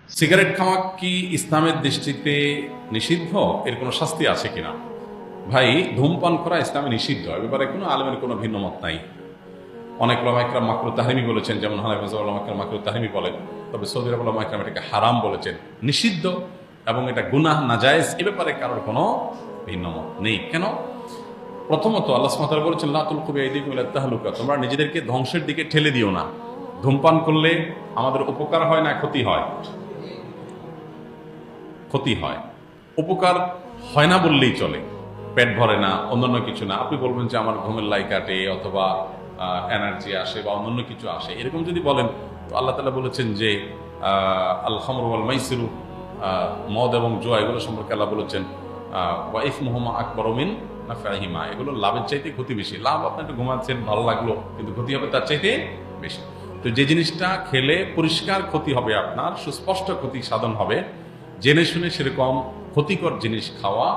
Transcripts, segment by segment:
Cigarette খাওয়া কি ইসলামের দৃষ্টিতে নিষিদ্ধ? এর কোনো শাস্তি আছে কিনা? ভাই, ধূমপান করা ইসলামে নিষিদ্ধ, এ ব্যাপারে কোনো আলেমের কোনো ভিন্ন মত নাই। অনেক ওলামা ইকরাম মাকরুহ তাহরিমি বলেছেন, যেমন হানাফি মাযহাবের ওলামা ইকরাম মাকরুহ তাহরিমি বলেন। তবে সৌদি আরবের ওলামা ইকরাম এটাকে হারাম বলেছেন, নিষিদ্ধ এবং এটা গুনাহ নাজায়েজ, এ ব্যাপারে কারোর কোনো ভিন্ন মত নেই। কেন? প্রথমত আল্লাহ সুবহানাহু ওয়া তাআলা বলেছেন, লা তুলকু বিআইদিকুম ইলা তাহলুকা, তোমরা নিজেদেরকে ধ্বংসের দিকে ঠেলে দিও না। ধূমপান করলে আমাদের উপকার হয় না ক্ষতি হয়? ক্ষতি হয়। উপকার হয় না বললেই চলে, পেট ভরে না, অন্যান্য কিছু না। আপনি বলবেন যে আমার ঘুমের লাই কাটে, অথবা এনার্জি আসে, বা অন্যান্য কিছু আসে, এরকম যদি বলেন, তো আল্লাহ তাআলা বলেছেন যে আল খামরু ওয়াল মাইসিরু, মদ এবং জুয়া, এগুলো সম্পর্কে আল্লাহ বলেছেন ওয়া ইসমুহুমা আকবারু মিন নাফআহিমা, এগুলো লাভের চাইতে ক্ষতি বেশি। লাভ, আপনি একটু ঘুমাচ্ছেন, ভালো লাগলো, কিন্তু ক্ষতি হবে তার চাইতে বেশি। তো যে জিনিসটা খেলে পরিষ্কার ক্ষতি হবে, আপনার সুস্পষ্ট ক্ষতি সাধন হবে, জেনে শুনে সেরকম ক্ষতিকর জিনিস খাওয়া,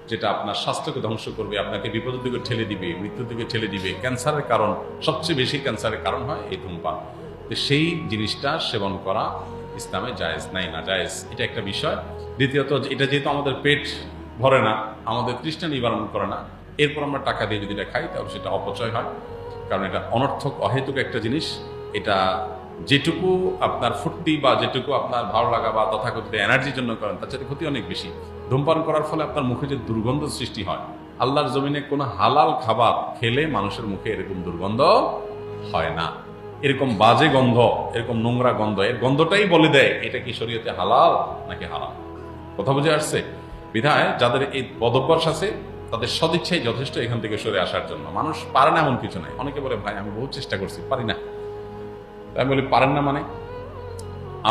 যেটা আপনার স্বাস্থ্যকে ধ্বংস করবে, আপনাকে বিপদের দিকে ঠেলে দিবে, মৃত্যুর দিকে ঠেলে দিবে, ক্যান্সারের কারণ, সবচেয়ে বেশি ক্যান্সারের কারণ হয় এই ধূমপান। তো সেই জিনিসটা সেবন করা ইসলামে জায়েজ নাই, না জায়েজ, এটা একটা বিষয়। দ্বিতীয়ত, এটা যেহেতু আমাদের পেট ভরে না, আমাদের তৃষ্ণা নিবারণ করে না, এরপর আমরা টাকা দিয়ে যদি এটা খাই, তাহলে সেটা অপচয় হয়। কারণ এটা অনর্থক, অহেতুক একটা জিনিস। এটা যেটুকু আপনার ফুর্তি বা যেটুকু আপনার ভালো লাগা বা তথাকথিত এনার্জির জন্য করেন, তার চাইতে ক্ষতি অনেক বেশি। ধূমপান করার ফলে আপনার মুখে যে দুর্গন্ধ সৃষ্টি হয়, আল্লাহর জমিনে কোনো হালাল খাবার খেলে মানুষের মুখে এরকম দুর্গন্ধ হয় না। এরকম বাজে গন্ধ, এরকম নোংরা গন্ধ, এর গন্ধটাই বলে দেয় এটা কি শরীয়তে হালাল নাকি হারাম। কথা বুঝে আসছে? বিধায় যাদের এই বদভ্যাস আছে, তাদের সদিচ্ছাই যথেষ্ট এখান থেকে সরে আসার জন্য। মানুষ পারে না এমন কিছু নাই। অনেকে বলে, ভাই আমি বহু চেষ্টা করছি, পারি না। আমি বলি, পারেন না মানে?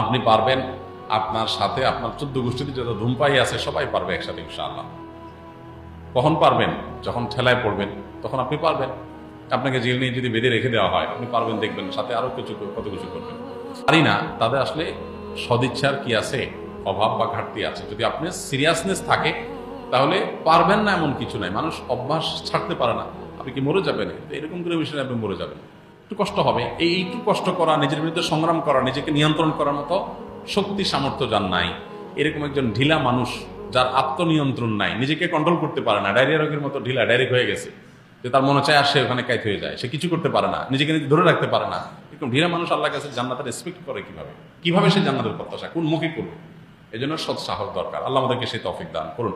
আপনি পারবেন, আপনার সাথে আপনার 14 গোষ্ঠীতে যত ধূমপাই আছে সবাই পারবে একসাথে ইনশাআল্লাহ। কখন পারবেন? যখন ঠেলায় পড়বেন, তখন আপনি পারবেন। আপনাকে জেল নিয়ে যদি বেঁধে রেখে দেওয়া হয়, আপনি পারবেন, দেখবেন সাথে আরো কিছু, কত কিছু করবেন। পারি না, তাদের আসলে সদিচ্ছার কি আছে, অভাব বা ঘাটতি আছে। যদি আপনার সিরিয়াসনেস থাকে, তাহলে পারবেন না এমন কিছু নাই। মানুষ অভ্যাস ছাড়তে পারে না। আপনি কি মরে যাবেন? এরকম করে বিষয়ে আপনি মরে যাবেন, একটু কষ্ট হবে। একটু কষ্ট করা, নিজের বিরুদ্ধে সংগ্রাম করা, নিজেকে নিয়ন্ত্রণ করার মতো শক্তি সামর্থ্য যার নাই, এরকম একজন ঢিলা মানুষ, যার আত্মনিয়ন্ত্রণ নাই, নিজেকে কন্ট্রোল করতে পারে না, ডায়রিয়া রোগের মতো ঢিলা, ডাইরেক্ট হয়ে গেছে, যে তার মনে চায় আর সে ওখানে কাইত হয়ে যায়, সে কিছু করতে পারে না, নিজেকে নিজে ধরে রাখতে পারে না, এরকম ঢিলা মানুষ আল্লাহর কাছে জান্নাতের এক্সপেক্ট করে কিভাবে? কিভাবে সে জান্নাতের প্রত্যাশা, কোন মুখে করবে? এই জন্য সৎ সাহস দরকার। আল্লাহ আমাদেরকে সেই তৌফিক দান করুন।